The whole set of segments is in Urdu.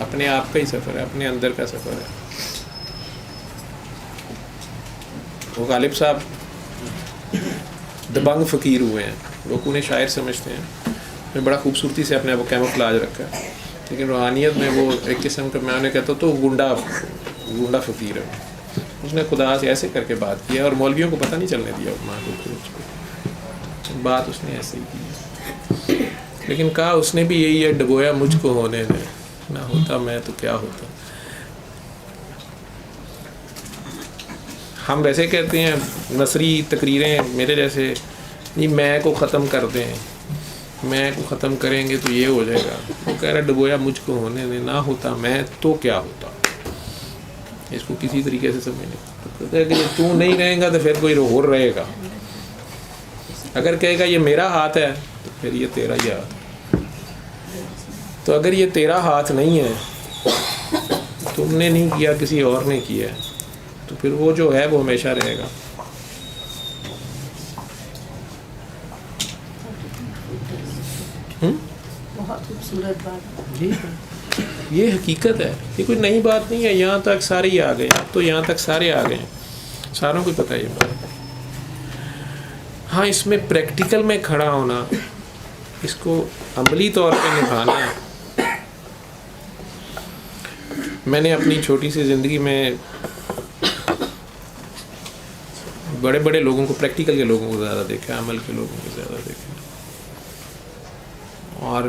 اپنے آپ کا ہی سفر ہے، اپنے اندر کا سفر ہے. وہ غالب صاحب دبنگ فقیر ہوئے ہیں، لوگ انہیں شاعر سمجھتے ہیں، انہوں نے بڑا خوبصورتی سے اپنے آپ کو کیموفلاج رکھا ہے، لیکن روحانیت میں وہ ایک قسم کا، میں انہیں کہتا ہوں تو گنڈا فقیر ہے. اس نے خدا سے ایسے کر کے بات کی ہے اور مولویوں کو پتہ نہیں چلنے دیا ماں کو، بات اس نے ایسے ہی کی ہے. لیکن کہا اس نے بھی یہی ہے، ڈبویا مجھ کو ہونے دے، نہ ہوتا میں تو کیا ہوتا. ہم ویسے کہتے ہیں نثری تقریریں میرے جیسے، نہیں میں کو ختم کر دیں، میں کو ختم کریں گے تو یہ ہو جائے گا. وہ کہہ رہا ڈبویا مجھ کو ہونے دے، نہ ہوتا میں تو کیا ہوتا. اس کو کسی طریقے سے سمجھنے کہتے ہیں کہ تو نہیں رہیں گا تو پھر کوئی اور رہے گا. اگر کہے گا یہ میرا ہاتھ ہے تو پھر یہ تیرا ہی ہاتھ ہے. تو اگر یہ تیرا ہاتھ نہیں ہے، تم نے نہیں کیا کسی اور نے کیا ہے، تو پھر وہ جو ہے وہ ہمیشہ رہے گا. بہت خوبصورت بات. جی یہ حقیقت ہے، یہ کوئی نئی بات نہیں ہے. یہاں تک سارے ہی آ گئے ہیں، اب تو یہاں تک سارے آ گئے ہیں، ساروں کو پتہ ہے یہ بات. ہاں اس میں پریکٹیکل میں کھڑا ہونا، اس کو عملی طور پہ نبھانا. میں نے اپنی چھوٹی سی زندگی میں بڑے بڑے لوگوں کو، پریکٹیکل کے لوگوں کو زیادہ دیکھا، عمل کے لوگوں کو زیادہ دیکھا. اور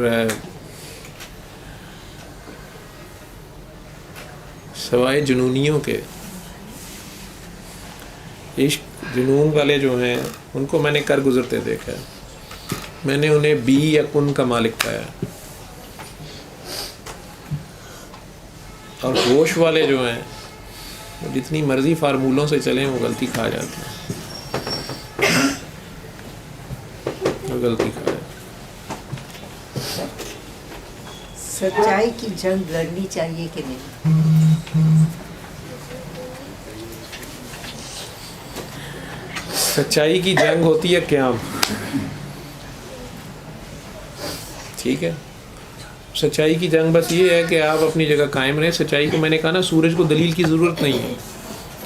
سوائے جنونیوں کے، عشق جنون والے جو ہیں ان کو میں نے کر گزرتے دیکھا ہے. میں نے انہیں بی یا کن کا مالک پایا. اور ہوش والے جو ہیں وہ جتنی مرضی فارمولوں سے چلیں وہ غلطی کھا جاتے ہیں، وہ غلطی کھا جاتے ہیں. سچائی کی جنگ لڑنی چاہیے کہ نہیں؟ سچائی کی جنگ ہوتی ہے قیام. ٹھیک ہے، سچائی کی جنگ بس یہ ہے کہ آپ اپنی جگہ قائم رہیں. سچائی کو میں نے کہا نا، سورج کو دلیل کی ضرورت نہیں ہے.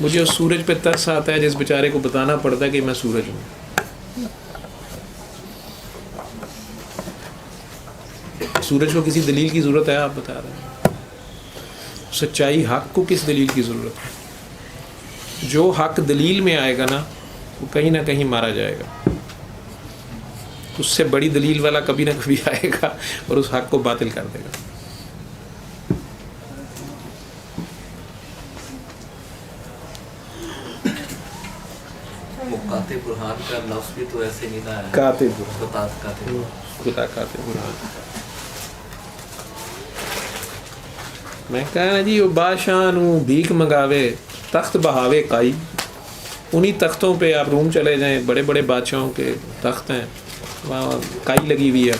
مجھے اس سورج پہ ترس آتا ہے جس بیچارے کو بتانا پڑتا ہے کہ میں سورج ہوں. سورج کو کسی دلیل کی ضرورت ہے؟ آپ بتا رہے ہیں. سچائی حق کو کس دلیل کی ضرورت ہے؟ جو حق دلیل میں آئے گا نا وہ کہیں نہ کہیں مارا جائے گا. اس سے بڑی دلیل والا کبھی نہ کبھی آئے گا اور اس حق کو باطل کر دے گا. قاطع برہان کا لفظ بھی تو ایسے نہیں نا ہے. قاطع برہان. میں کہا جی وہ بادشاہ نو بھیک منگاوے تخت بہاوے کائی. انہی تختوں پہ آپ روم چلے جائیں، بڑے بڑے بادشاہوں کے تخت ہیں، وہاں کائی لگی ہوئی ہے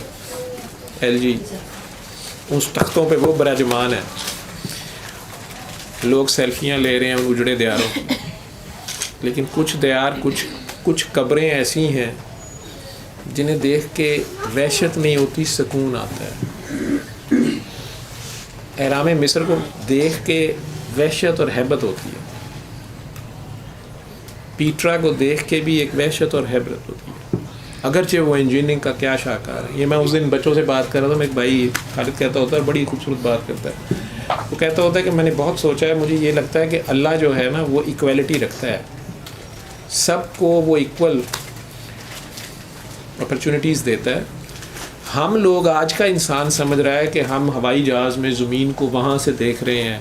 ایل جی، اس تختوں پہ وہ براجمان ہے. لوگ سیلفیاں لے رہے ہیں ان اجڑے دیاروں. لیکن کچھ دیار، کچھ قبریں ایسی ہیں جنہیں دیکھ کے وحشت نہیں ہوتی، سکون آتا ہے. احرام مصر کو دیکھ کے وحشت اور ہیبت ہوتی ہے. پیٹرا کو دیکھ کے بھی ایک وحشت اور ہیبت ہوتی ہے، اگرچہ وہ انجینئرنگ کا کیا شاہکار ہے. یہ میں اس دن بچوں سے بات کر رہا تھا، میں ایک بھائی خالد کہتا ہوتا ہے، بڑی خوبصورت بات کرتا ہے. وہ کہتا ہوتا ہے کہ میں نے بہت سوچا ہے، مجھے یہ لگتا ہے کہ اللہ جو ہے نا وہ ایکویلٹی رکھتا ہے، سب کو وہ ایکول اپرچونیٹیز دیتا ہے. ہم لوگ، آج کا انسان سمجھ رہا ہے کہ ہم ہوائی جہاز میں زمین کو وہاں سے دیکھ رہے ہیں،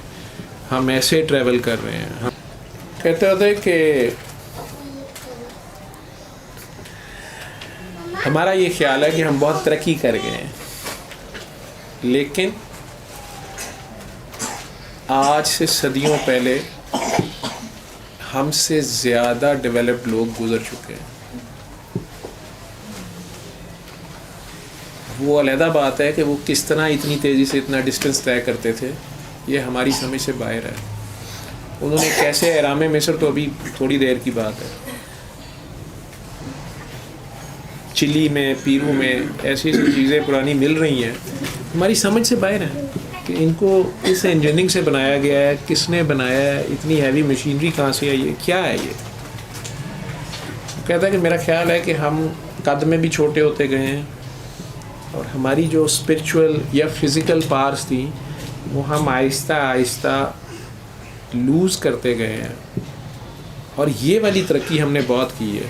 ہم ایسے ٹریول کر رہے ہیں. ہم کہتے ہوتے ہیں کہ ہمارا یہ خیال ہے کہ ہم بہت ترقی کر گئے ہیں، لیکن آج سے صدیوں پہلے ہم سے زیادہ ڈیولپڈ لوگ گزر چکے ہیں. وہ علیحدہ بات ہے کہ وہ کس طرح اتنی تیزی سے اتنا ڈسٹینس طے کرتے تھے، یہ ہماری سمجھ سے باہر ہے. انہوں نے کیسے احرام مصر تو ابھی تھوڑی دیر کی بات ہے. چلی میں، پیرو میں ایسی ایسی چیزیں پرانی مل رہی ہیں، ہماری سمجھ سے باہر ہیں کہ ان کو اس انجینئرنگ سے بنایا گیا ہے, کس نے بنایا ہے, اتنی ہیوی مشینری کہاں سے ہے, یہ کیا ہے. یہ کہتا ہے کہ میرا خیال ہے کہ ہم قد میں بھی چھوٹے ہوتے گئے ہیں اور ہماری جو اسپرچول یا فزیکل پارس تھیں وہ ہم آہستہ آہستہ لوز کرتے گئے ہیں, اور یہ والی ترقی ہم نے بہت کی ہے.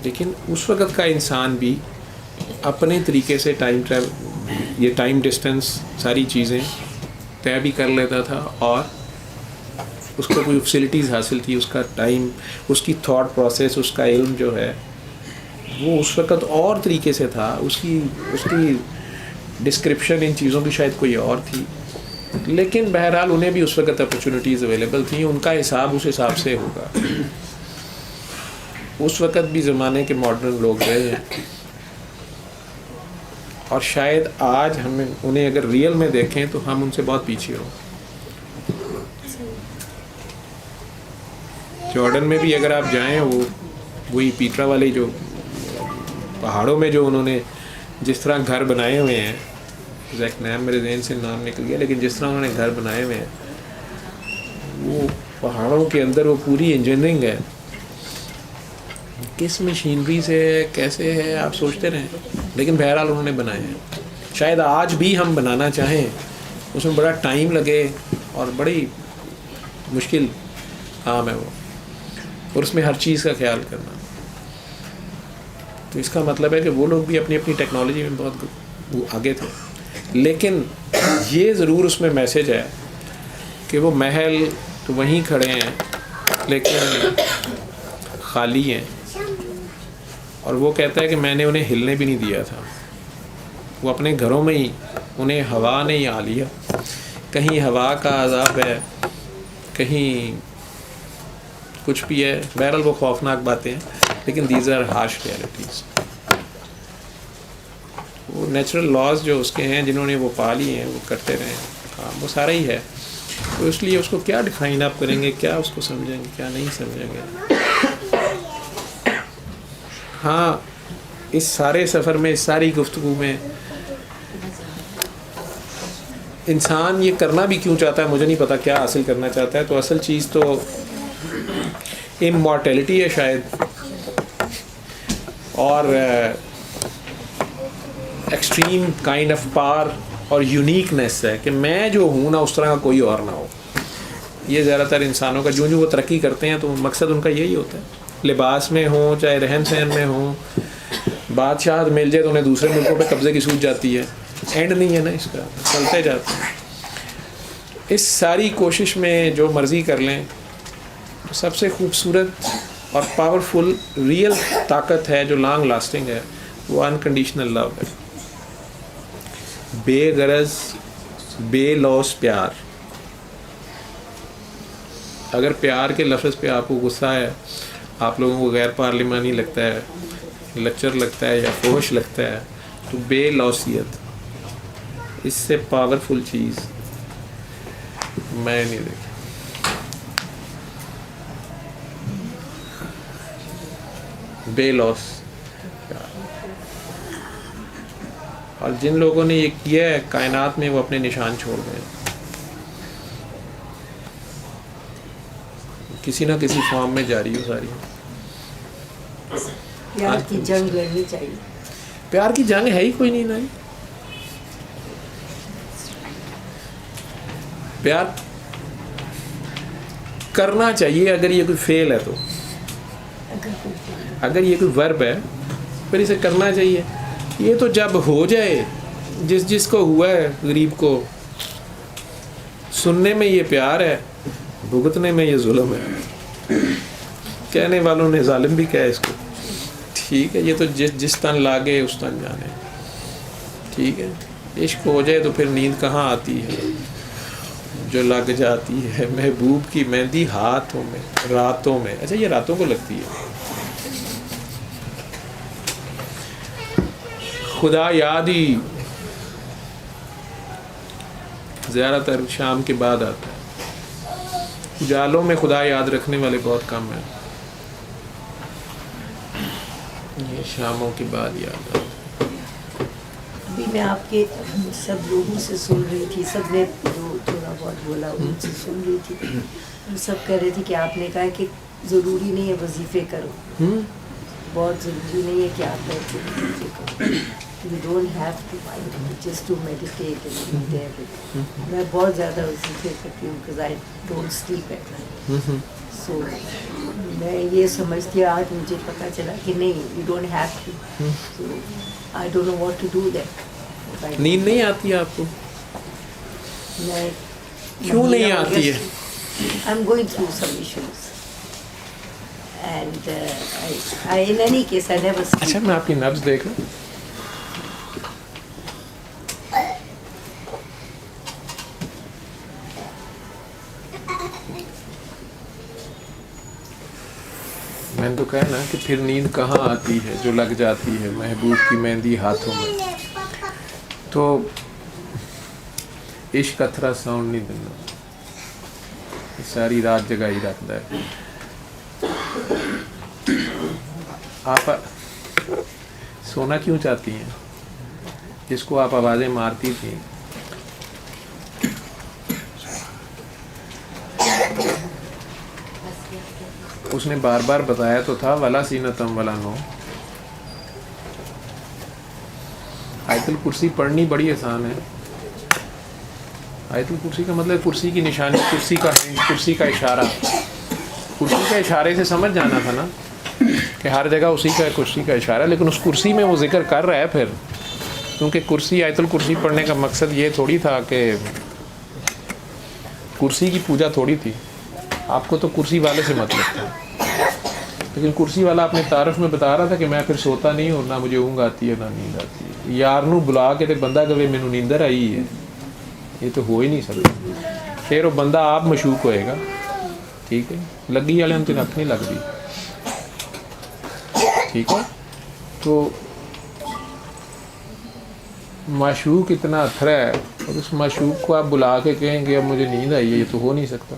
لیکن اس وقت کا انسان بھی اپنے طریقے سے ٹائم ٹریول, یہ ٹائم ڈسٹینس ساری چیزیں طے بھی کر لیتا تھا, اور اس کو کوئی فیسلٹیز حاصل تھی, اس کا ٹائم, اس کی تھاٹ پروسیس, اس کا علم جو ہے وہ اس وقت اور طریقے سے تھا. اس کی ڈسکرپشن ان چیزوں کی شاید کوئی اور تھی, لیکن بہرحال انہیں بھی اس وقت اپرچونیٹیز اویلیبل تھیں. ان کا حساب اس حساب سے ہوگا. اس وقت بھی زمانے کے ماڈرن لوگ رہے ہیں, اور شاید آج ہم انہیں اگر ریئل میں دیکھیں تو ہم ان سے بہت پیچھے ہوں. جارڈن میں بھی اگر آپ جائیں, وہی پیٹرا والے جو پہاڑوں میں جو انہوں نے جس طرح گھر بنائے ہوئے ہیں, ایگزیکٹ نام میرے ذہن سے نام نکل گیا, لیکن جس طرح انہوں نے گھر بنائے ہوئے ہیں وہ پہاڑوں کے اندر, وہ پوری انجینئرنگ ہے. کس مشینری سے کیسے ہے آپ سوچتے رہیں, لیکن بہرحال انہوں نے بنائے ہیں. شاید آج بھی ہم بنانا چاہیں, اس میں بڑا ٹائم لگے اور بڑی مشکل کام ہے وہ, اور اس میں ہر چیز کا خیال کرنا. تو اس کا مطلب ہے کہ وہ لوگ بھی اپنی اپنی ٹیکنالوجی میں بہت آگے تھے, لیکن یہ ضرور اس میں میسج ہے کہ وہ محل تو وہیں کھڑے ہیں لیکن خالی ہیں. اور وہ کہتا ہے کہ میں نے انہیں ہلنے بھی نہیں دیا تھا, وہ اپنے گھروں میں ہی, انہیں ہوا نے ہی آ لیا. کہیں ہوا کا عذاب ہے, کہیں کچھ بھی ہے. بہرحال وہ خوفناک باتیں ہیں, لیکن دیز آر ہارش ریئلٹیز. وہ نیچرل لاز جو اس کے ہیں جنہوں نے وہ پا لی ہیں, وہ کرتے رہے ہیں کام, وہ سارا ہی ہے. تو اس لیے اس کو کیا ڈیفائن آپ کریں گے, کیا اس کو سمجھیں گے, کیا نہیں سمجھیں گے. ہاں, اس سارے سفر میں, اس ساری گفتگو میں انسان یہ کرنا بھی کیوں چاہتا ہے مجھے نہیں پتا, کیا حاصل کرنا چاہتا ہے. تو اصل چیز تو امورٹیلٹی ہے شاید, اور ایکسٹریم کائنڈ آف پاور اور یونیکنیس ہے کہ میں جو ہوں نا اس طرح کا کوئی اور نہ ہو. یہ زیادہ تر انسانوں کا جو وہ ترقی کرتے ہیں تو مقصد ان کا یہی ہوتا ہے. لباس میں ہوں, چاہے رہن سہن میں ہوں, بادشاہت مل جائے تو انہیں دوسرے ملکوں پہ قبضے کی سوچ جاتی ہے. اینڈ نہیں ہے نا اس کا, چلتے جاتے ہیں. اس ساری کوشش میں جو مرضی کر لیں, سب سے خوبصورت اور پاورفل ریئل طاقت ہے جو لانگ لاسٹنگ ہے, وہ انکنڈیشنل لو ہے. بے غرض بے لوث پیار. اگر پیار کے لفظ پہ آپ کو غصہ ہے, آپ لوگوں کو غیر پارلیمانی لگتا ہے, لچر لگتا ہے یا فوش لگتا ہے, تو بے لوثیت, اس سے پاورفل چیز میں نہیں دیکھی. بے لوث. اور جن لوگوں نے یہ کیا ہے کائنات میں, وہ اپنے نشان چھوڑ گئے کسی نہ کسی فارم میں جاری ہو ساری. پیار کی جنگ لڑنی چاہیے. پیار کی جنگ ہے ہی کوئی نہیں نا. پیار کرنا چاہیے اگر یہ کوئی فعل ہے تو, اگر یہ کوئی ورب ہے پھر اسے کرنا چاہیے. یہ تو جب ہو جائے, جس کو ہوا ہے غریب کو, سننے میں یہ پیار ہے, بھگتنے میں یہ ظلم ہے. کہنے والوں نے ظالم بھی کہا اس کو. ٹھیک ہے, یہ تو جس تن لاگے اس تن جانے. ٹھیک ہے, عشق ہو جائے تو پھر نیند کہاں آتی ہے, جو لگ جاتی ہے محبوب کی مہندی ہاتھوں میں راتوں میں. اچھا, یہ راتوں کو لگتی ہے. خدا یاد ہی زیادہ تر شام کے بعد آتا ہے. اجالوں میں خدا یاد رکھنے والے بہت کم ہیں, یہ شاموں کے بعد یاد آتا ہے. ابھی میں آپ کے سب لوگوں سے سن رہی تھی, سب نے جو تھوڑا بہت بولا ان سے سن رہی تھی, وہ سب کہہ رہے تھے کہ آپ نے کہا کہ ضروری نہیں ہے وظیفے کرو, بہت ضروری نہیں ہے کہ آپ بیٹھ کے وظیفے کرو, you don't have to mind just to meditate and be there. میں بہت زیادہ وظیفے کرتی ہوں because I don't sleep at night. So میں یہ سمجھتی ہوں, آج مجھے پتہ چلا کہ نہیں, you don't have to. So I don't know what to do that. نیند نہیں آتی ہے آپ کو؟ میں کیوں نہیں آتی ہے؟ I am going through some issues and in any case I never اچھا میں آپ کی نبض دیکھ لوں. میں نے تو کہا نا کہ پھر نیند کہاں آتی ہے جو لگ جاتی ہے محبوب کی مہندی ہاتھوں میں. تو عشق اتھرا ساؤنڈ نہیں دینا, ساری رات جگائی رکھتا ہے. آپ سونا کیوں چاہتی ہیں؟ جس کو آپ آوازیں مارتی تھیں اس نے بار بار بتایا تو تھا ولا سینتم ولا نو. آیت الکرسی پڑھنی بڑی آسان ہے. آیت الکرسی کا مطلب کرسی کی نشانی, کرسی کا ہینڈ, کرسی کا اشارہ. کرسی کے اشارے سے سمجھ جانا تھا نا کہ ہر جگہ اسی کا کرسی کا اشارہ, لیکن اس کرسی میں وہ ذکر کر رہا ہے پھر, کیونکہ کرسی آیت الکرسی پڑھنے کا مقصد یہ تھوڑی تھا کہ کرسی کی پوجا تھوڑی تھی. آپ کو تو کرسی والے سے مطلب تھا, لیکن کرسی والا اپنے تعارف میں بتا رہا تھا کہ میں پھر سوتا نہیں ہوں, نہ مجھے اونگ آتی ہے نہ نیند آتی ہے. یار نو بلا کے تے بندہ کہے مینوں نیندر آئی ہے, یہ تو ہو ہی نہیں سکتا. پھر وہ بندہ آپ مشوق ہوئے گا, ٹھیک ہے, لگی والے ہم تو اکھ نہیں لگتی, ٹھیک ہے. تو معشوق اتنا اتھرا ہے اور اس معشوق کو آپ بلا کے کہیں گے اب مجھے نیند آئی ہے, یہ تو ہو نہیں سکتا.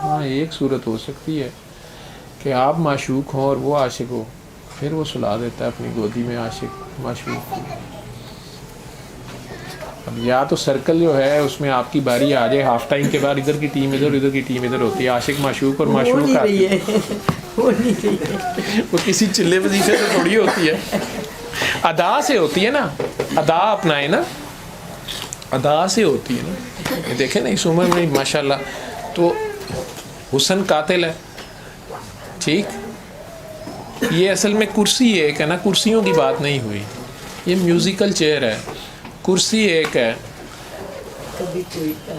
ہاں ایک صورت ہو سکتی ہے کہ آپ معشوق ہوں اور وہ عاشق ہو, پھر وہ سلا دیتا ہے اپنی گودی میں عاشق معشوق کو. اب یا تو سرکل جو ہے اس میں آپ کی باری آ جائے, ہاف ٹائم کے بعد ادھر کی ٹیم ادھر, ادھر کی ٹیم ادھر ہوتی ہے, عاشق معشوق اور معشوق آتی ہے. وہ کسی چلے وظیفے سے تھوڑی ہوتی ہے, ادا سے ہوتی ہے نا. ادا اپنائے نا, ادا سے ہوتی ہے نا. دیکھیں نا اس عمر میں ماشاء اللہ تو حسن قاتل ہے, ٹھیک. یہ اصل میں کرسی ایک ہے نا, کرسیوں کی بات نہیں ہوئی, یہ میوزیکل چیئر ہے. کرسی ایک ہے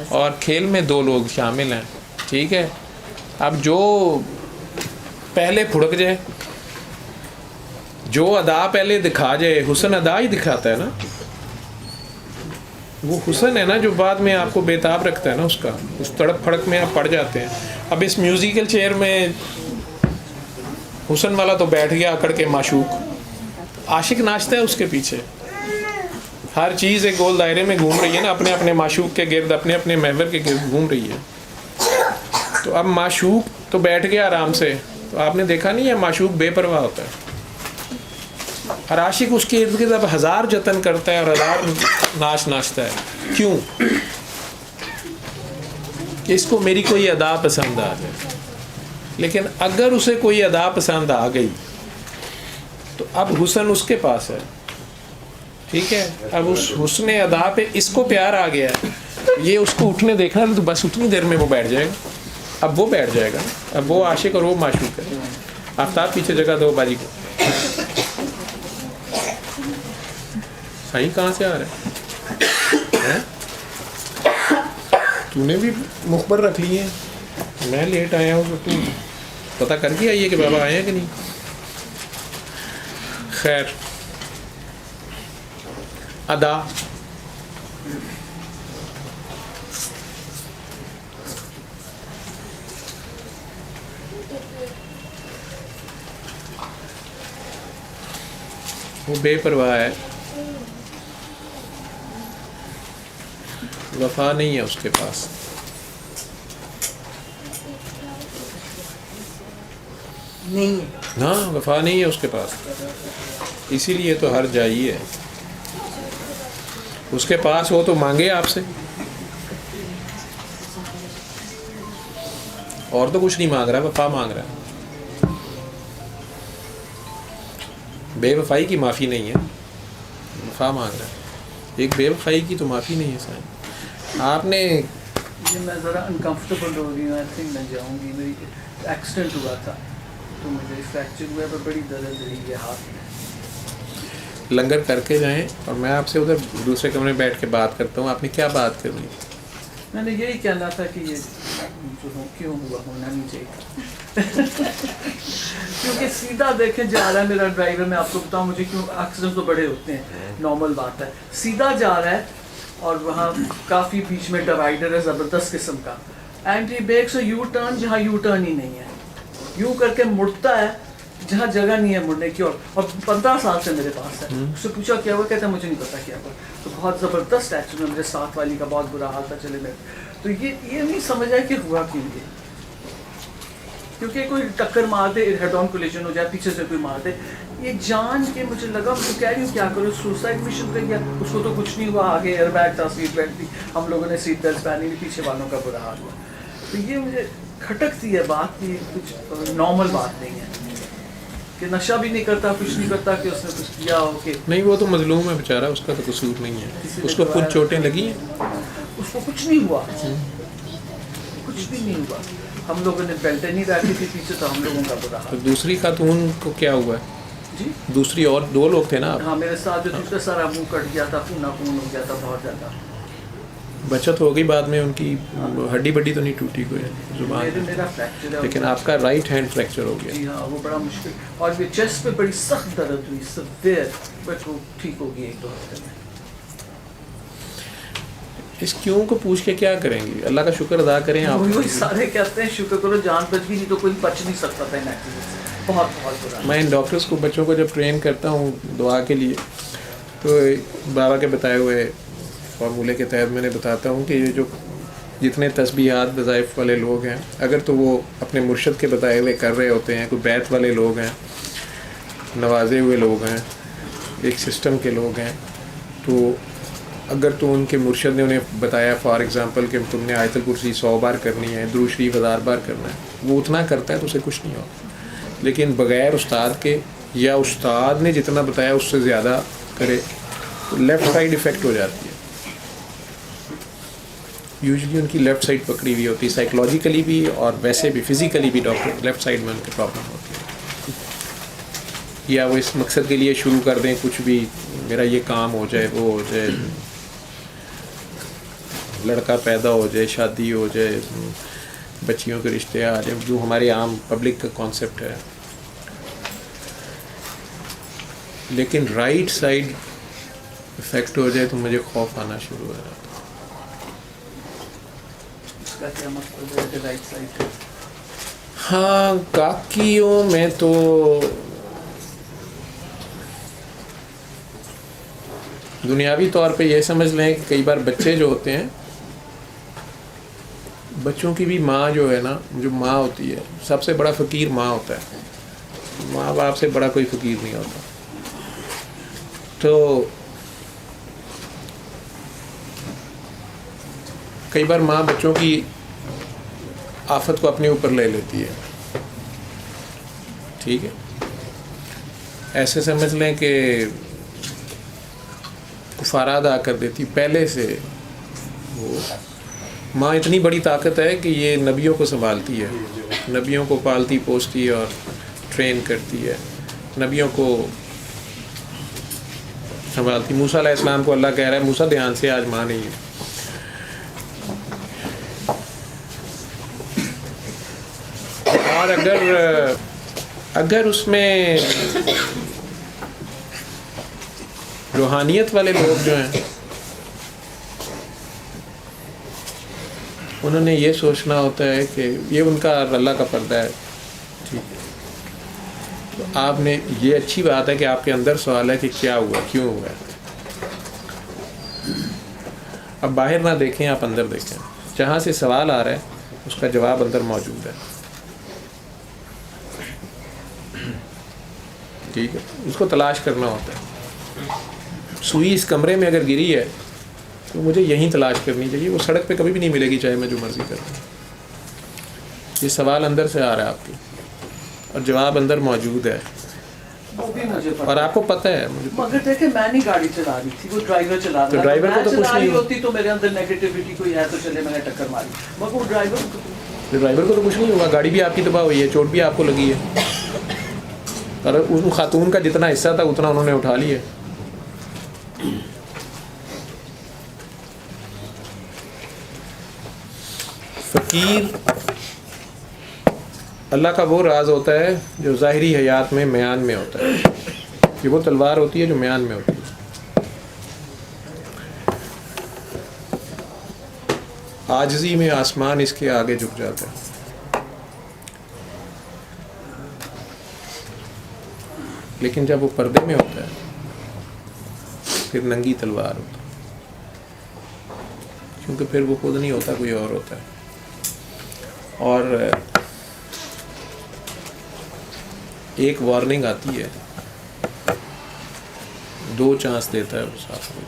اور کھیل میں دو لوگ شامل ہیں, ٹھیک ہے. اب جو پہلے پھڑک جائے, جو ادا پہلے دکھا جائے, حسن ادا ہی دکھاتا ہے نا, وہ حسن ہے نا جو بعد میں آپ کو بےتاب رکھتا ہے نا, اس کا اس تڑپ پھڑک میں آپ پڑ جاتے ہیں. اب اس میوزیکل چیئر میں حسن والا تو بیٹھ گیا اکڑ کے معشوق, عاشق ناچتا ہے اس کے پیچھے. ہر چیز ایک گول دائرے میں گھوم رہی ہے نا, اپنے اپنے معشوق کے گرد, اپنے اپنے محور کے گرد گھوم رہی ہے. تو اب معشوق تو بیٹھ گیا آرام سے, تو آپ نے دیکھا نہیں ہے معشوق بے پرواہ ہوتا ہے, اور عاشق اس کے ارد گرد اب ہزار جتن کرتا ہے اور ہزار ناچ ناچتا ہے. کیوں؟ کہ اس کو میری کوئی ادا پسند آ جائے. لیکن اگر اسے کوئی ادا پسند آ گئی تو اب حسن اس کے پاس ہے, ٹھیک ہے. اب اس حسن ادا پہ اس کو پیار آ گیا ہے, یہ اس کو اٹھنے دیکھنا تو بس اتنی دیر میں وہ بیٹھ جائے گا. اب وہ بیٹھ جائے گا, اب وہ عاشق اور وہ معشوق ہے. آفتاب پیچھے جگہ دو باجی کو. صحیح کہاں سے آ رہا ہے؟ تو نے بھی مخبر رکھ لیے ہیں, میں لیٹ آیا ہوں تو پتہ کر کے آئیے کہ بابا آئے ہیں کہ نہیں. خیر, ادا وہ بے پرواہ ہے, وفا نہیں ہے اس کے پاس. نہیں ہے, ہاں وفا نہیں ہے اس کے پاس, اسی لیے تو ہر جائیے. اس کے پاس ہو تو مانگے آپ سے, اور تو کچھ نہیں مانگ رہا, وفا مانگ رہا ہے. بے وفائی کی معافی نہیں ہے, وفا مانگ رہا ہے. ایک بے وفائی کی تو معافی نہیں ہے صاحب. آپ نے میں ذرا انکمفرٹیبل ہو رہی ہوں, آئی تھنک میں جاؤں گی. میری ایکسیڈنٹ ہوا تھا تو مجھے فریکچر ہوا, پر بڑی درد رہی ہے ہاتھ میں. لنگر کر کے جائیں, اور میں آپ سے ادھر دوسرے کمرے میں بیٹھ کے بات کرتا ہوں. آپ نے کیا بات کرنی؟ میں نے یہی کہنا تھا کہ یہ جو کیوں ہوا, ہونا نہیں چاہیے. کیونکہ سیدھا دیکھیں جا رہا ہے میرا ڈرائیور, میں آپ کو بتاؤں مجھے کیوں ایکسیڈنٹ تو بڑے ہوتے ہیں, نارمل بات ہے. سیدھا جا رہا ہے اور وہاں کافی بیچ میں ڈیوائڈر ہے زبردست قسم کا, and he backs U turn جہاں یو ٹرن ہی نہیں ہے, یوں کر کے مڑتا ہے جہاں جگہ نہیں ہے مڑنے کی. اور 15 سال سے میرے پاس ہے. اس سے پوچھا کیا ہوا, کہتا ہے مجھے نہیں پتا کیا ہوا. تو بہت زبردست ایکچولی میرے ساتھ والی کا بہت برا حال تھا. چلے میں تو یہ نہیں سمجھ آیا کہ ہوا کیوں یہ, کیونکہ کوئی ٹکر مار دے, ہیڈ آن کولیجن ہو جائے, پیچھے سے کوئی مار دے. یہ جان کے مجھے لگا, مجھے کہہ رہی ہوں کیا کرو, سوسائڈ مشن کر گیا. اس کو تو کچھ نہیں ہوا, آگے ایئر بیگ تھا, سیٹ بیلٹ تھی, ہم لوگوں نے سیٹ بیلٹ پہنی نہیں, پیچھے والوں کا برا حال ہوا. تو یہ مجھے کھٹکتی ہے بات کی, کچھ نارمل بات نہیں ہے کہ نشہ بھی نہیں کرتا, کچھ نہیں کرتا, کہ اس نے کچھ کیا ہو کہ نہیں, وہ تو مظلوم ہے بیچارہ, اس کا تو قصور نہیں ہے. اس کو کچھ چوٹیں لگی ہیں, اس کو کچھ نہیں ہوا, کچھ بھی نہیں ہوا. ہم لوگوں نے بیلٹیں نہیں رکھی تھی پیچھے, تو ہم لوگوں کا برا تو حال. دوسری خاتون کو کیا ہوا ہے؟ جی دوسری اور 2 لوگ تھے نا آپ؟ ہاں, میرے ساتھ جو تھی اس کا سارا منہ کٹ گیا تھا, خون ہو گیا تھا بہت زیادہ. بچت ہو گئی بعد میں, ان کی ہڈی بڈی تو نہیں ٹوٹی کوئی زبان, میرا فریکچر ہے, لیکن آپ کا رائٹ ہینڈ فریکچر ہو گیا. جی ہاں, وہ بڑا مشکل. اور یہ چیسٹ پہ بڑی سخت درد ہوئی, سویر, بٹ وہ ٹھیک ہو گئی 1-2 ہفتے میں. اس کیوں کو پوچھ کے کیا کریں گے؟ اللہ کا شکر ادا کریں. آپ وہی سارے کہتے ہیں شکر کرو جان بچ گئی, نہیں تو کوئی بچ نہیں سکتا تھا ان ایکسیڈنٹ سے. بہت بہت برا. میں ان ڈاکٹرز کو, بچوں کو جب ٹرین کرتا ہوں دعا کے لیے, تو بابا کے بتائے ہوئے فارمولے کے تحت میں نے بتاتا ہوں کہ یہ جو جتنے تسبیحات وظائف والے لوگ ہیں, اگر تو وہ اپنے مرشد کے بتائے ہوئے کر رہے ہوتے ہیں, کوئی بیت والے لوگ ہیں, نوازے ہوئے لوگ ہیں, ایک سسٹم کے لوگ ہیں, تو اگر تو ان کے مرشد نے انہیں بتایا فار ایگزامپل کہ تم نے آیت الکرسی 100 بار کرنی ہے, درود شریف 1000 بار کرنا ہے, وہ اتنا کرتا ہے تو اسے کچھ نہیں ہوتا. لیکن بغیر استاد کے, یا استاد نے جتنا بتایا اس سے زیادہ کرے, تو لیفٹ سائڈ افیکٹ ہو جاتی ہے. یوزلی ان کی لیفٹ سائڈ پکڑی ہوئی ہوتی ہے, سائیکولوجیکلی بھی اور ویسے بھی فزیکلی بھی. ڈاکٹر لیفٹ سائڈ میں ان کی پرابلم ہوتی ہے, یا وہ اس مقصد کے لیے شروع کر دیں کچھ بھی, میرا یہ کام ہو جائے, وہ ہو جائے, لڑکا پیدا ہو جائے, شادی ہو جائے, بچیوں کے رشتے آ جائیں, جو ہمارے عام پبلک کا کانسیپٹ ہے. لیکن رائٹ سائڈ افیکٹ ہو جائے تو مجھے خوف آنا شروع ہو جاتا. اس کا کیا مطلب ہے کہ رائٹ سائڈ؟ ہاں, کاکیوں میں تو دنیاوی طور پہ یہ سمجھ لیں کہ کئی بار بچے جو ہوتے ہیں, بچوں کی بھی ماں جو ہے نا, جو ماں ہوتی ہے, سب سے بڑا فقیر ماں ہوتا ہے. ماں باپ سے بڑا کوئی فقیر نہیں ہوتا. تو کئی بار ماں بچوں کی آفت کو اپنے اوپر لے لیتی ہے. ٹھیک ہے, ایسے سمجھ لیں کہ کفارہ ادا کر دیتی پہلے سے. وہ ماں اتنی بڑی طاقت ہے کہ یہ نبیوں کو سنبھالتی ہے, نبیوں کو پالتی پوستی اور ٹرین کرتی ہے, نبیوں کو سنبھالتی. موسیٰ علیہ السلام کو اللہ کہہ رہا ہے موسیٰ دھیان سے, آج ماں نہیں ہے. اور اگر اس میں روحانیت والے لوگ جو ہیں, انہوں نے یہ سوچنا ہوتا ہے کہ یہ ان کا اللہ کا پردہ ہے. ٹھیک ہے, تو آپ نے, یہ اچھی بات ہے کہ آپ کے اندر سوال ہے کہ کیا ہوا, کیوں ہوا ہے. اب باہر نہ دیکھیں, آپ اندر دیکھیں. جہاں سے سوال آ رہا ہے اس کا جواب اندر موجود ہے. ٹھیک ہے, اس کو تلاش کرنا ہوتا ہے. سوئی اس کمرے میں اگر گری ہے تو مجھے یہیں تلاش کرنی چاہیے. وہ سڑک پہ کبھی بھی نہیں ملے گی چاہے میں جو مرضی کروں. یہ سوال اندر سے آ رہا ہے آپ کی اور جواب اندر موجود ہے وہ بھی مجھے پتا اور آپ کو پتہ ہے. مگر دیکھیں میں نہیں گاڑی چلا رہی تھی, وہ ڈرائیور چلا تو رہا ڈرائیور کو تو میں کچھ چلا رہی نہیں ہوتی تو میرے اندر نیگیٹیوٹی کوئی ہے تو چلے میں نے ٹکر ماری, مگر وہ ڈرائیور کو تو کچھ نہیں ہوگا. گاڑی بھی آپ کی تباہ ہوئی ہے, چوٹ بھی آپ کو لگی ہے, اور اس خاتون کا جتنا حصہ تھا اتنا انہوں نے اٹھا لیا. فقیر اللہ کا وہ راز ہوتا ہے جو ظاہری حیات میں میان میں ہوتا ہے. یہ وہ تلوار ہوتی ہے جو میان میں ہوتی ہے. عاجزی میں آسمان اس کے آگے جھک جاتا ہے. لیکن جب وہ پردے میں ہوتا ہے پھر ننگی تلوار ہوتا ہے, کیونکہ پھر وہ خود نہیں ہوتا, کوئی اور ہوتا ہے. اور ایک وارننگ آتی ہے, 2 چانس دیتا ہے وہ ساتھ میں.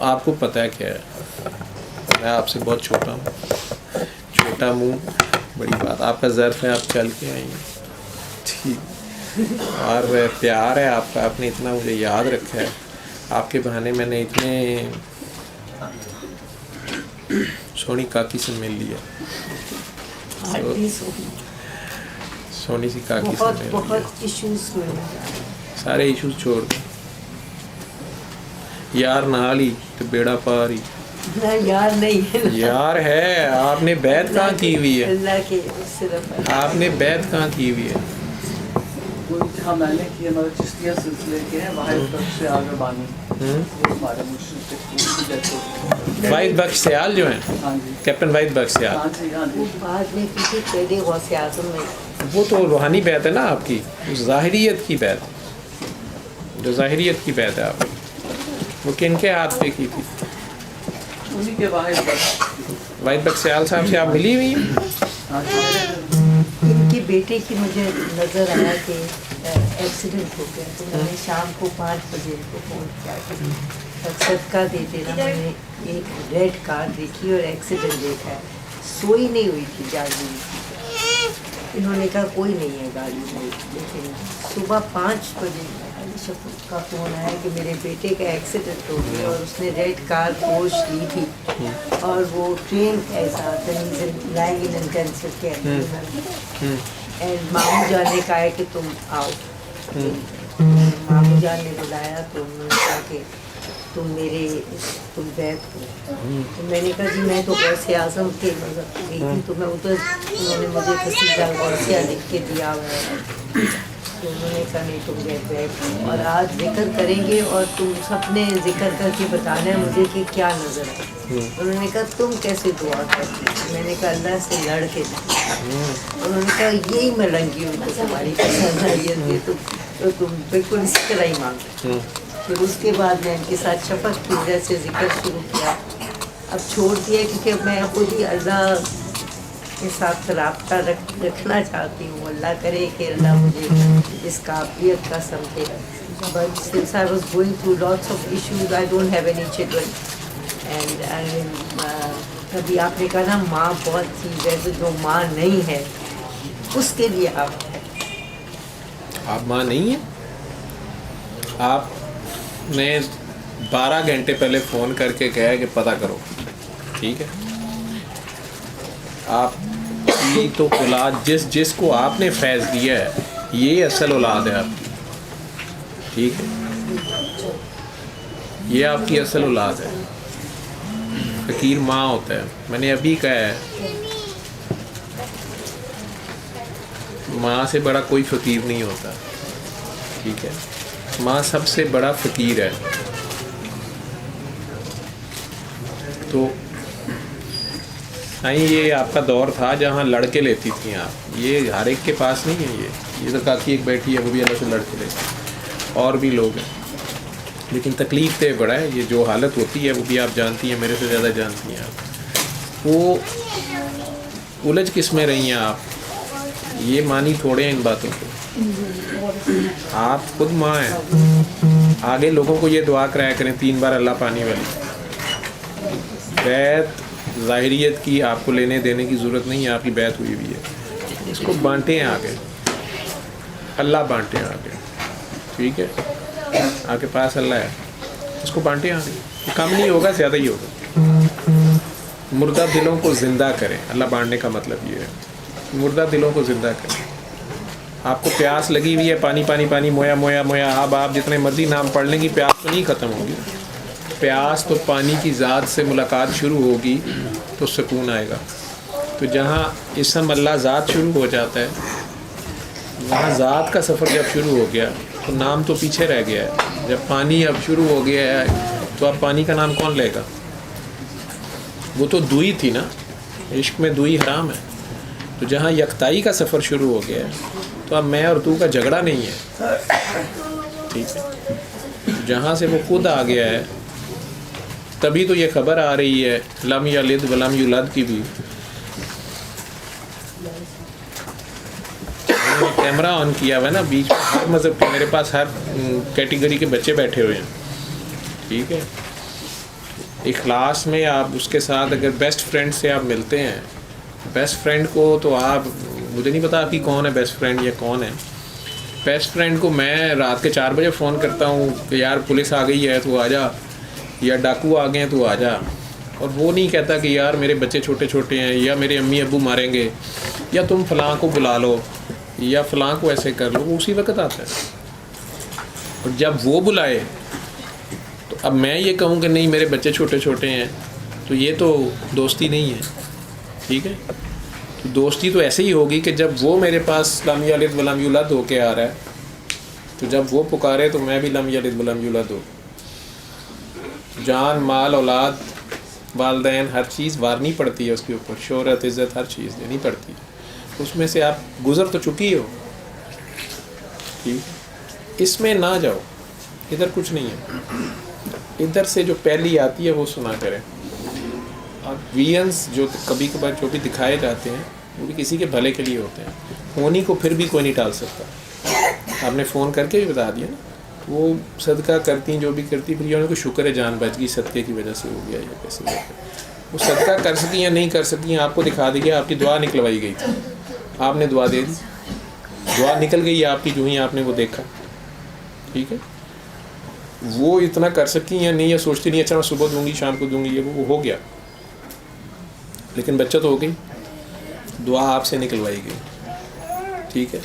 آپ کو پتہ ہے کیا ہے, میں آپ سے بہت چھوٹا ہوں, چھوٹا منہ بڑی بات. آپ کا ظرف ہے, آپ چل کے آئی ہیں, ٹھیک, اور پیار ہے آپ کا, آپ نے اتنا مجھے یاد رکھا ہے. آپ کے بہانے میں نے اتنے سونی کاکی سے مل لیا, سونی سی کاکی سے مل لیا. بہت ایشوز ہوئے, سارے ایشوز چھوڑ دیں. یار نال ہی تو بیڑا پار ہی. یار نہیں ہے, یار ہے. آپ نے بیعت کہاں کی ہوئی ہے, اللہ کے صرف آپ نے بیعت کہاں کی ہوئی ہے. ہاں میں نے کیا, مگر چشتیہ سلسلے کے ہیں واحد بخش سے آگے بانی, ہمارے مشرق واحد بخش سیال جو ہیں, ہاں جی, کیپٹن واحد بخش سیال, ہاں جی, ہاں جی. وہ بعد میں کسی پہلے غوث اعظم میں وہ تو روحانی بیعت ہے نا آپ کی, ظاہریت کی بیعت, جو ظاہریت کی بیعت ہے آپ کی, وہ کن کے ہاتھ پہ کی تھی. انہی کے واحد بخش, واحد بخش سیال صاحب سے آپ ملی ہوئی ہیں. ہاں جی. ان کے بیٹے کی مجھے نظر آیا کہ ایکسیڈنٹ ہو گیا, تو میں نے شام کو 5 بجے ان کو فون کیا کہ صدقہ دے دینا. میں نے ایک ریڈ کار دیکھی اور ایکسیڈنٹ دیکھا ہے. سوئی نہیں ہوئی تھی, جاگ رہی تھی. انہوں نے کہا کوئی نہیں ہے گاڑی میں, لیکن صبح 5 بجے شفق کا فون آیا کہ میرے بیٹے کا ایکسیڈنٹ ہو گیا اور اس نے ریڈ کار پوش لی تھی, اور وہ ٹرین ایسا لائنگ ان انٹینسو کے اینڈ ماموں جان نے کہا ہے کہ تم آؤ. ماموں جان نے بلایا تو انہوں نے کہا کہ تم بیت ہو. تو میں نے کہا جی میں تو غوث اعظم کے مذہب گئی تھی, تو میں ادھر, انہوں نے مجھے قصیدہ غوثیہ لکھ کے دیا ہوا ہے. تو انہوں نے کہا نہیں تم بیت ہو, اور آج ذکر کریں گے اور تم سب نے ذکر کر کے بتانا ہے مجھے کہ کیا نظر ہے. انہوں نے کہا تم کیسے دعا کرتی. میں نے کہا اللہ سے لڑ کے. انہوں نے کہا یہی میں لنگی ہوں, تمہاری پسند آئی ہے تو تم بالکل اسی طرح ہی مانگو. پھر اس کے بعد میں ان کے ساتھ شفق کی وجہ سے ذکر شروع کیا. اب چھوڑ دیا کیونکہ میں خود ہی اللہ کے ساتھ رابطہ رکھنا چاہتی ہوں. اللہ کرے کہ اللہ مجھے اس قابلیت کا سمجھے. But since I was going through lots of issues, I don't have any children. And کبھی آپ نے کہا نا ماں بہت چیز ہے, تو جو ماں نہیں ہے اس کے لیے آپ ہے. آپ ماں نہیں ہیں. آپ نے 12 گھنٹے پہلے فون کر کے کہا کہ پتہ کرو, ٹھیک ہے. آپ کی تو اولاد جس کو آپ نے فیض دیا ہے, یہ اصل اولاد ہے آپ کی, ٹھیک ہے. یہ آپ کی اصل اولاد ہے. فقیر ماں ہوتا ہے. میں نے ابھی کہا ہے ماں سے بڑا کوئی فقیر نہیں ہوتا, ٹھیک ہے. ماں سب سے بڑا فقیر ہے. تو یہ آپ کا دور تھا جہاں لڑکے لیتی تھیں آپ. یہ ہر ایک کے پاس نہیں ہے. یہ تو کاکی ایک بیٹھی ہے, وہ بھی اللہ سے لڑکے لیتی ہے, اور بھی لوگ ہیں. لیکن تکلیف تو بڑا ہے. یہ جو حالت ہوتی ہے وہ بھی آپ جانتی ہیں, میرے سے زیادہ جانتی ہیں آپ. وہ الجھ کس میں رہی ہیں آپ, یہ مانی تھوڑے ہیں ان باتوں کو. آپ خود ماں ہیں, آگے لوگوں کو یہ دعا کرایا کریں 3 بار اللہ پانی والی. بیعت ظاہریت کی آپ کو لینے دینے کی ضرورت نہیں ہے, آپ کی بیعت ہوئی ہوئی ہے, اس کو بانٹیں ہیں آگے, اللہ بانٹیں ہیں آگے, ٹھیک ہے, آپ کے پاس اللہ ہے, اس کو بانٹیں آگے, کم نہیں ہوگا زیادہ ہی ہوگا. مردہ دلوں کو زندہ کریں, اللہ بانٹنے کا مطلب یہ ہے, مردہ دلوں کو زندہ کریں. آپ کو پیاس لگی ہوئی ہے, پانی پانی پانی, مویا مویا مویا, آپ جتنے مرضی نام پڑھ لیں گی, پیاس تو نہیں ختم ہوگی. پیاس تو پانی کی ذات سے ملاقات شروع ہوگی تو سکون آئے گا. تو جہاں اسم اللہ ذات شروع ہو جاتا ہے, وہاں ذات کا سفر جب شروع ہو گیا تو نام تو پیچھے رہ گیا ہے. جب پانی اب شروع ہو گیا ہے تو اب پانی کا نام کون لے گا؟ وہ تو دوئی تھی نا, عشق میں دوئی حرام ہے. تو جہاں یکتائی کا سفر شروع ہو گیا ہے تو اب میں اور تو کا جھگڑا نہیں ہے, ٹھیک ہے. جہاں سے وہ خود آ گیا ہے تبھی تو یہ خبر آ رہی ہے لم یلد ولم یولد کی بھی. کیمرہ آن کیا ہوا ہے نا, بیچ میں ہر مذہب کے میرے پاس ہر کیٹیگری کے بچے بیٹھے ہوئے ہیں, ٹھیک ہے. اخلاص میں آپ اس کے ساتھ اگر بیسٹ فرینڈ سے آپ ملتے ہیں, بیسٹ فرینڈ کو تو آپ, مجھے نہیں پتا آپ کی کون ہے بیسٹ فرینڈ یا کون ہے. بیسٹ فرینڈ کو میں رات کے 4 بجے فون کرتا ہوں کہ یار پولیس آ گئی ہے تو آ جا, یا ڈاکو آ گئے ہیں تو آ جا, اور وہ نہیں کہتا کہ یار میرے بچے چھوٹے چھوٹے ہیں, یا میرے امی ابو ماریں گے, یا تم فلاں کو بلا لو, یا فلاں کو ایسے کر لو. وہ اسی وقت آتا ہے. اور جب وہ بلائے تو اب میں یہ کہوں کہ نہیں میرے بچے چھوٹے چھوٹے ہیں, تو یہ تو دوستی نہیں ہے, ٹھیک ہے. دوستی تو ایسے ہی ہوگی کہ جب وہ میرے پاس لم یلد ولم یولد ہو کے آ رہا ہے, تو جب وہ پکارے تو میں بھی لم یلد ولم یولد ہو. جان مال اولاد والدین ہر چیز وارنی پڑتی ہے اس کے اوپر, شہرت عزت ہر چیز دینی پڑتی ہے. اس میں سے آپ گزر تو چکی ہو, ٹھیک. اس میں نہ جاؤ, ادھر کچھ نہیں ہے. ادھر سے جو پہلی آتی ہے وہ سنا کریں. اور ویئنس جو کبھی کبھار جو بھی دکھائے جاتے ہیں وہ بھی کسی کے بھلے کے لیے ہوتے ہیں. ہونی کو پھر بھی کوئی نہیں ٹال سکتا. آپ نے فون کر کے بھی بتا دیا نا, وہ صدقہ کرتی جو بھی کرتی, پھر یہ ان کو شکر ہے جان بچ گئی, صدقے کی وجہ سے ہو گیا, یا کیسے ہو گیا. وہ صدقہ کر سکی یا نہیں کر سکی, آپ کو دکھا دیا, آپ کی دعا نکلوائی گئی تھی, آپ نے دعا دے دی, دعا نکل گئی آپ کی جو ہی آپ نے وہ دیکھا, ٹھیک ہے. وہ اتنا کر سکی یا نہیں, یا سوچتی نہیں اچھا میں صبح دوں گی شام کو دوں گی, یہ وہ ہو گیا, لیکن بچہ تو ہو گئی, دعا آپ سے نکلوائی گئی, ٹھیک ہے.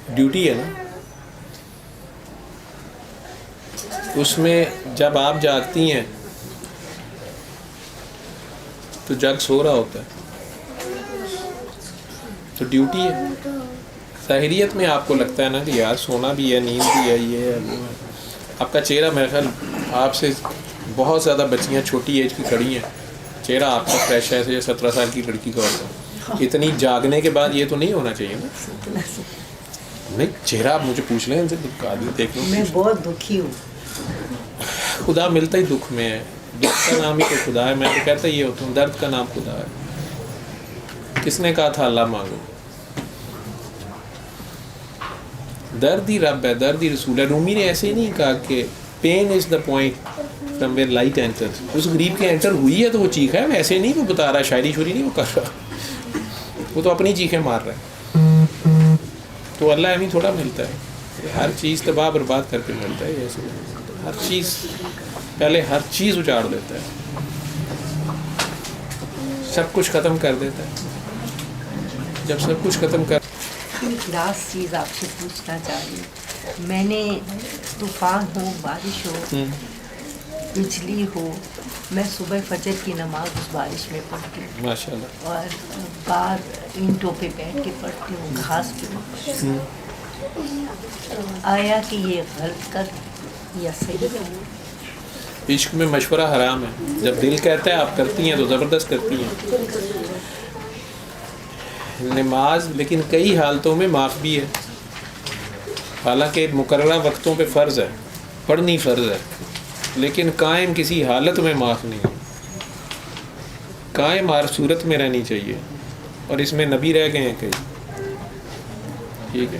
ڈیوٹی ہے نا. اس میں جب آپ جاگتی ہیں تو جگ سو رہا ہوتا ہے, تو ڈیوٹی ہے. ظاہریت میں آپ کو لگتا ہے نا کہ یار سونا بھی ہے, نیند بھی ہے, یہ ہے وہ ہے. آپ کا چہرہ میرے خیال آپ سے بہت زیادہ بچیاں چھوٹی ایج کی کھڑی ہیں, چہرہ آپ کا فریش ہے جیسے 17 سال کی لڑکی کا ہوتا ہے. اتنی جاگنے کے بعد یہ تو نہیں ہونا چاہیے نا. نہیں, چہرہ آپ مجھے پوچھ لیں ان سے, دیکھ لوں. میں بہت دکھی ہوں. خدا ملتا ہی دکھ میں ہے, دکھ کا نام ہی تو خدا ہے. میں تو کہتا یہ ہوتا ہوں درد کا نام خدا ہے. کس نے کہا تھا اللہ مانگو؟ درد ہی رب ہے, درد ہی رسول ہے. رومی نے ایسے ہی نہیں کہا کہ pen is the point from where light enters. اس غریب کے انٹر ہوئی ہے تو وہ چیخا ہے, ایسے نہیں وہ بتا رہا, شاعری شوری نہیں وہ کر رہا, وہ تو اپنی چیخیں مار رہا ہے. تو اللہ ایویں تھوڑا ملتا ہے, ہر چیز تباہ برباد کر کے ملتا ہے. ایسے ہر چیز پہلے ہر چیز اجاڑ دیتا ہے, سب کچھ ختم کر دیتا ہے. جب سب کچھ ختم کر, ایک لاسٹ چیز آپ سے پوچھنا چاہ رہی ہوں. میں نے طوفان ہو, بارش ہو, بجلی ہو, میں صبح فجر کی نماز اس بارش میں پڑھتی ہوں ماشاء اللہ, اور باہر اینٹوں پہ بیٹھ کے پڑھتی ہوں, گھاس پہ پڑھتی ہوں. آیا کہ یہ غلط کر یا صحیح کر؟ عشق میں مشورہ حرام ہے. جب دل کہتا ہے آپ کرتی ہیں تو زبردست کرتی ہیں. نماز لیکن کئی حالتوں میں معاف بھی ہے, حالانکہ مقررہ وقتوں پہ فرض ہے, پڑھنی فرض ہے, لیکن قائم کسی حالت میں معاف نہیں. قائم ہر صورت میں رہنی چاہیے, اور اس میں نبی رہ گئے ہیں کئی, ٹھیک ہے.